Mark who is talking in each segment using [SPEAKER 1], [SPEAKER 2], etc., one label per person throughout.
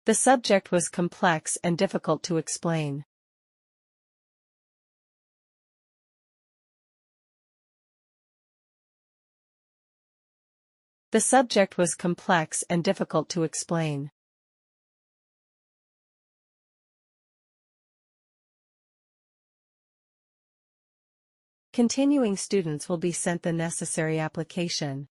[SPEAKER 1] The subject was complex and difficult to explain. The subject was complex and difficult to explain. Continuing students will be sent the necessary application.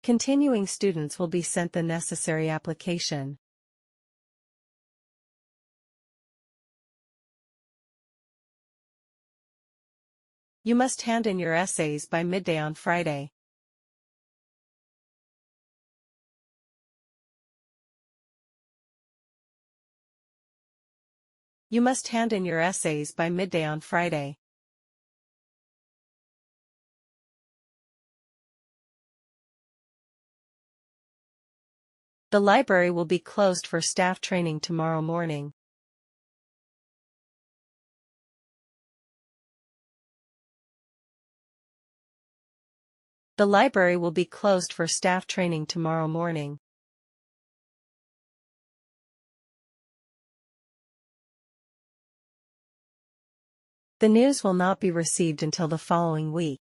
[SPEAKER 1] Continuing students will be sent the necessary application. You must hand in your essays by midday on Friday. You must hand in your essays by midday on Friday. The library will be closed for staff training tomorrow morning. The library will be closed for staff training tomorrow morning. The news will not be received until the following week.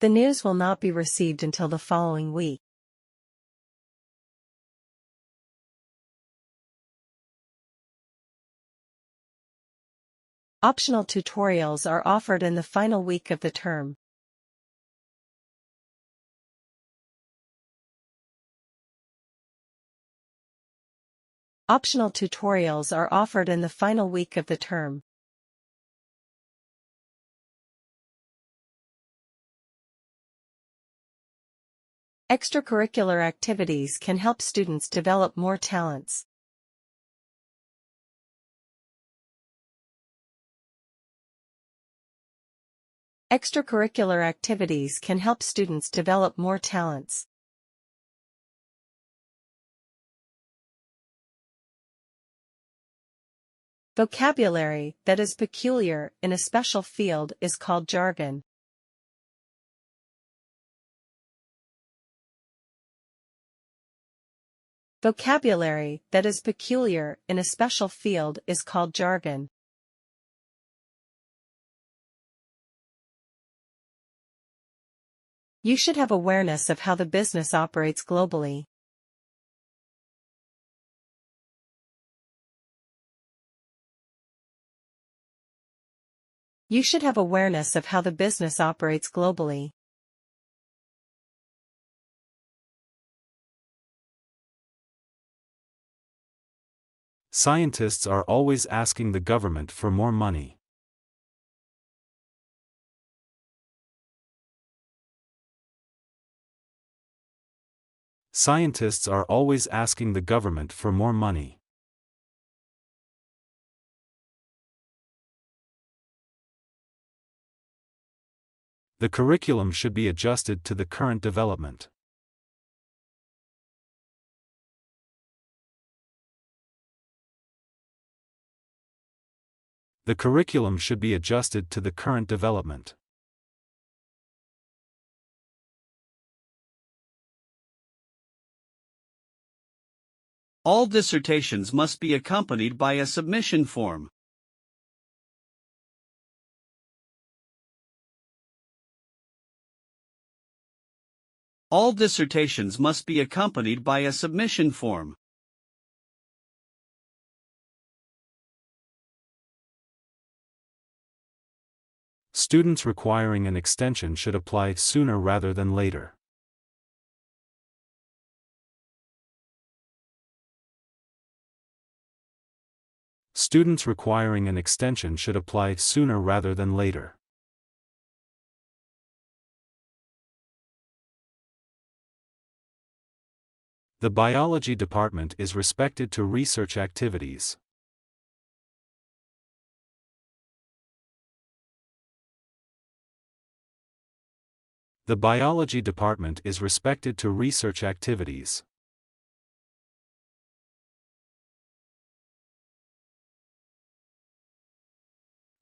[SPEAKER 1] The news will not be received until the following week. Optional tutorials are offered in the final week of the term. Optional tutorials are offered in the final week of the term. Extracurricular activities can help students develop more talents. Extracurricular activities can help students develop more talents. Vocabulary that is peculiar in a special field is called jargon. Vocabulary that is peculiar in a special field is called jargon. You should have awareness of how the business operates globally. You should have awareness of how the business operates globally.
[SPEAKER 2] Scientists are always asking the government for more money. Scientists are always asking the government for more money. The curriculum should be adjusted to the current development. The curriculum should be adjusted to the current development.
[SPEAKER 3] All dissertations must be accompanied by a submission form. All dissertations must be accompanied by a submission form.
[SPEAKER 2] Students requiring an extension should apply sooner rather than later. Students requiring an extension should apply sooner rather than later. The biology department is respected to research activities. The biology department is respected to research activities.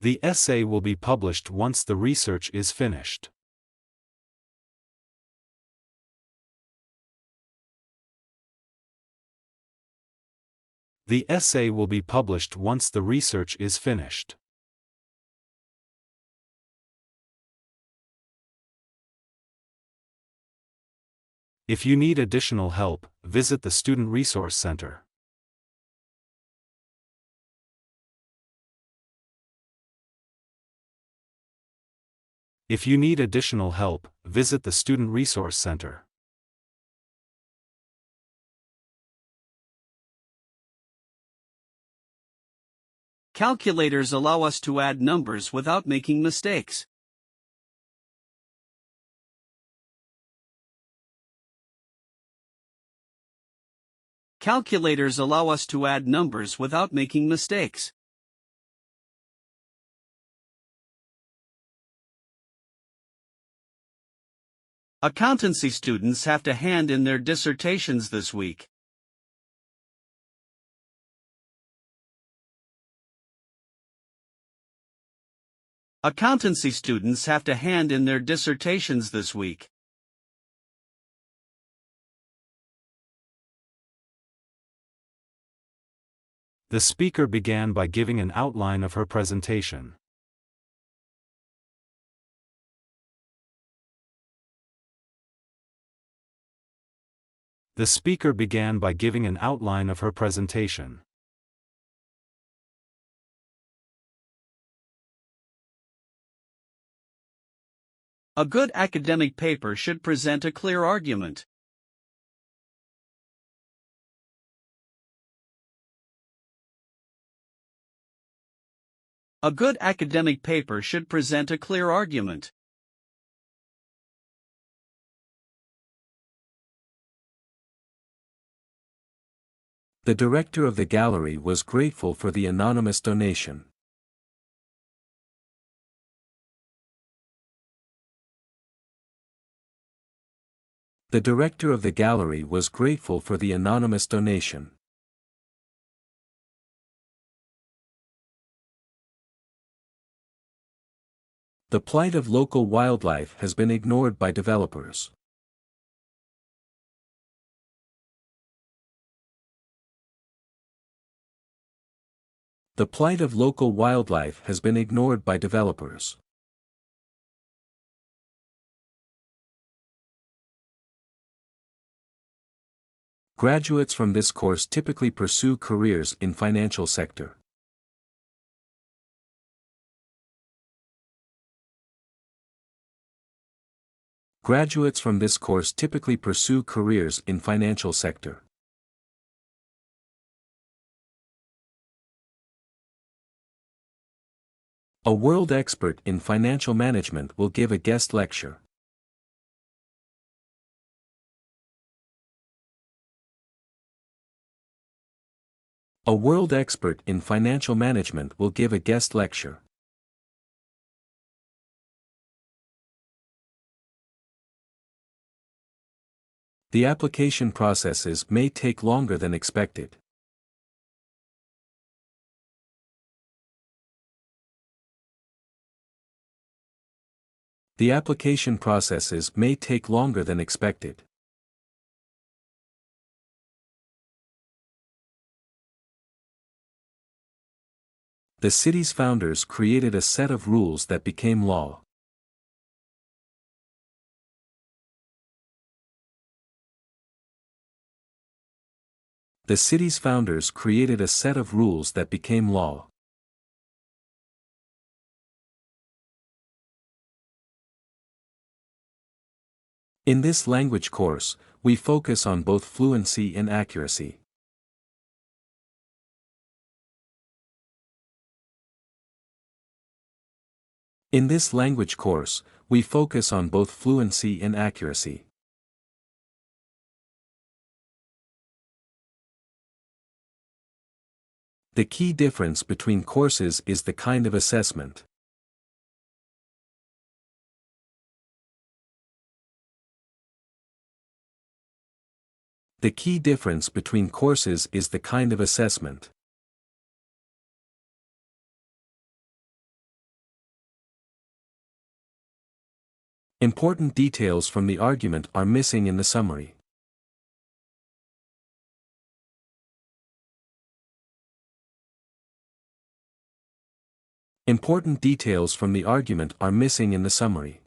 [SPEAKER 2] The essay will be published once the research is finished. The essay will be published once the research is finished. If you need additional help, visit the Student Resource Center. If you need additional help, visit the Student Resource Center.
[SPEAKER 3] Calculators allow us to add numbers without making mistakes. Calculators allow us to add numbers without making mistakes. Accountancy students have to hand in their dissertations this week. Accountancy students have to hand in their dissertations this week.
[SPEAKER 2] The speaker began by giving an outline of her presentation. The speaker began by giving an outline of her presentation.
[SPEAKER 3] A good academic paper should present a clear argument. A good academic paper should present a clear argument.
[SPEAKER 4] The director of the gallery was grateful for the anonymous donation. The director of the gallery was grateful for the anonymous donation. The plight of local wildlife has been ignored by developers. The plight of local wildlife has been ignored by developers. Graduates from this course typically pursue careers in financial sector. Graduates from this course typically pursue careers in financial sector. A world expert in financial management will give a guest lecture. A world expert in financial management will give a guest lecture. The application processes may take longer than expected. The application processes may take longer than expected. The city's founders created a set of rules that became law. The city's founders created a set of rules that became law. In this language course, we focus on both fluency and accuracy. In this language course, we focus on both fluency and accuracy. The key difference between courses is the kind of assessment. The key difference between courses is the kind of assessment. Important details from the argument are missing in the summary. Important details from the argument are missing in the summary.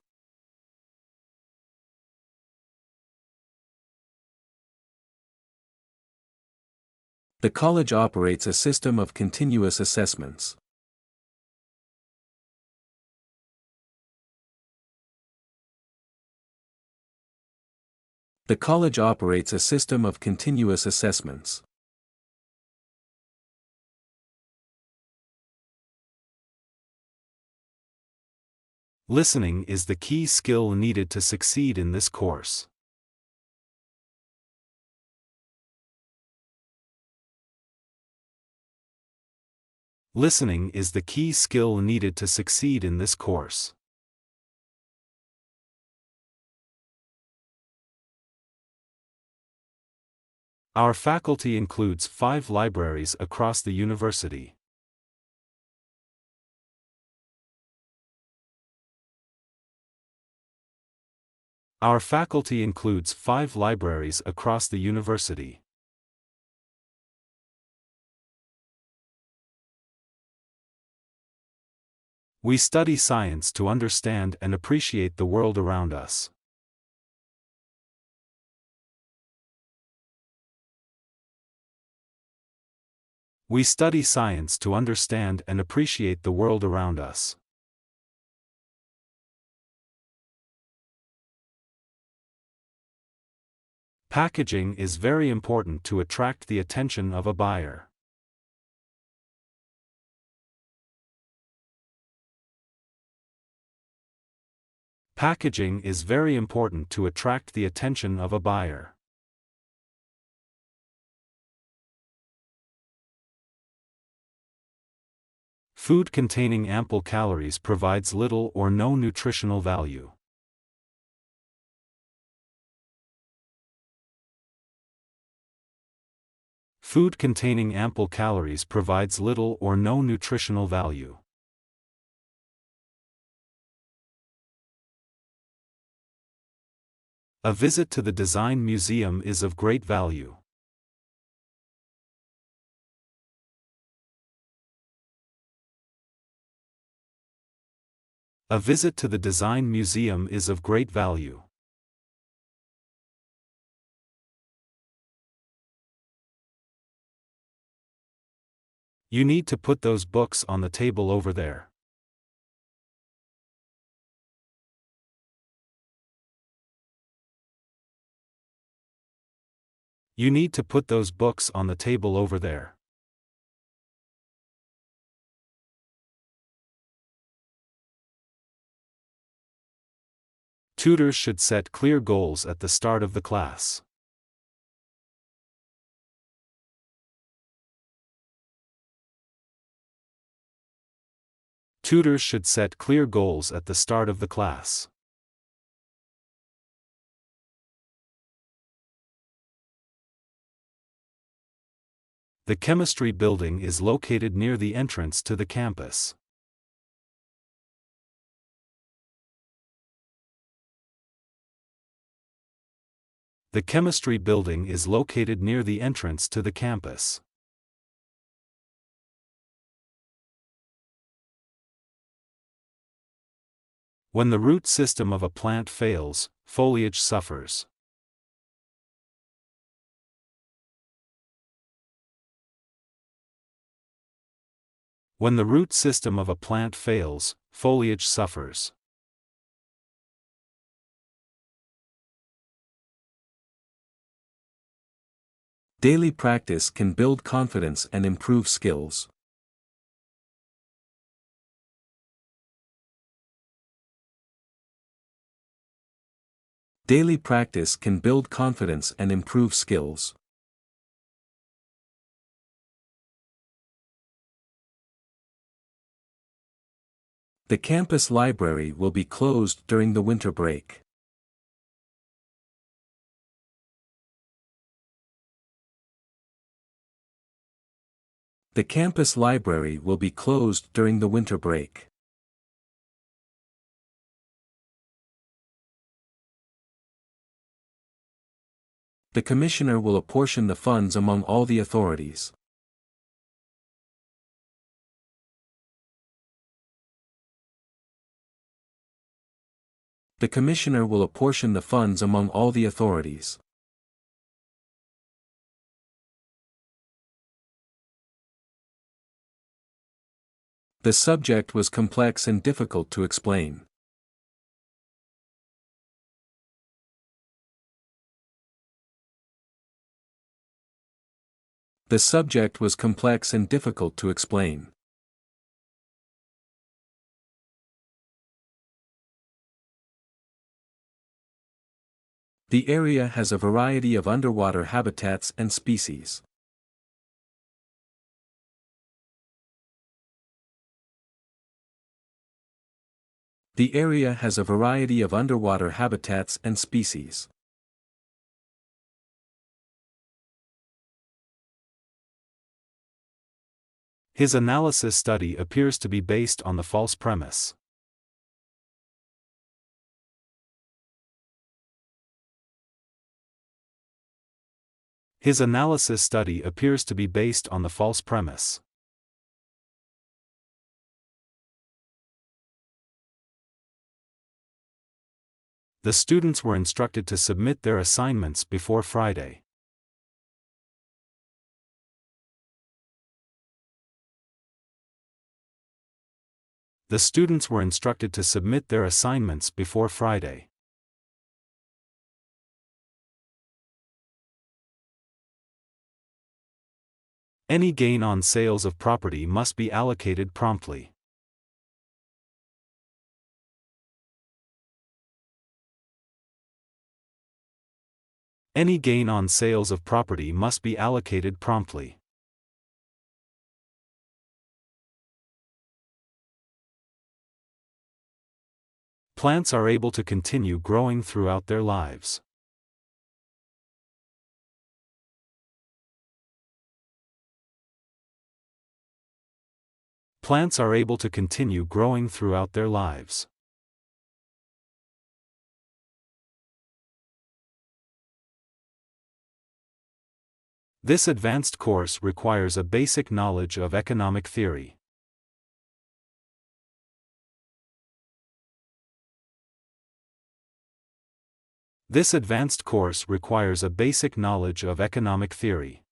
[SPEAKER 4] The college operates a system of continuous assessments. The college operates a system of continuous assessments.
[SPEAKER 2] Listening is the key skill needed to succeed in this course. Listening is the key skill needed to succeed in this course. Our faculty includes 5 libraries across the university. Our faculty includes 5 libraries across the university. We study science to understand and appreciate the world around us. We study science to understand and appreciate the world around us. Packaging is very important to attract the attention of a buyer. Packaging is very important to attract the attention of a buyer. Food containing ample calories provides little or no nutritional value. Food containing ample calories provides little or no nutritional value. A visit to the Design Museum is of great value. A visit to the Design Museum is of great value. You need to put those books on the table over there. You need to put those books on the table over there. Tutors should set clear goals at the start of the class. Tutors should set clear goals at the start of the class. The chemistry building is located near the entrance to the campus. The chemistry building is located near the entrance to the campus. When the root system of a plant fails, foliage suffers. When the root system of a plant fails, foliage suffers.
[SPEAKER 4] Daily practice can build confidence and improve skills. Daily practice can build confidence and improve skills. The campus library will be closed during the winter break. The campus library will be closed during the winter break. The Commissioner will apportion the funds among all the authorities. The Commissioner will apportion the funds among all the authorities. The subject was complex and difficult to explain. The subject was complex and difficult to explain. The area has a variety of underwater habitats and species. The area has a variety of underwater habitats and species.
[SPEAKER 2] His analysis study appears to be based on the false premise. His analysis study appears to be based on the false premise. The students were instructed to submit their assignments before Friday. The students were instructed to submit their assignments before Friday. Any gain on sales of property must be allocated promptly. Any gain on sales of property must be allocated promptly. Plants are able to continue growing throughout their lives. Plants are able to continue growing throughout their lives. This advanced course requires a basic knowledge of economic theory. This advanced course requires a basic knowledge of economic theory.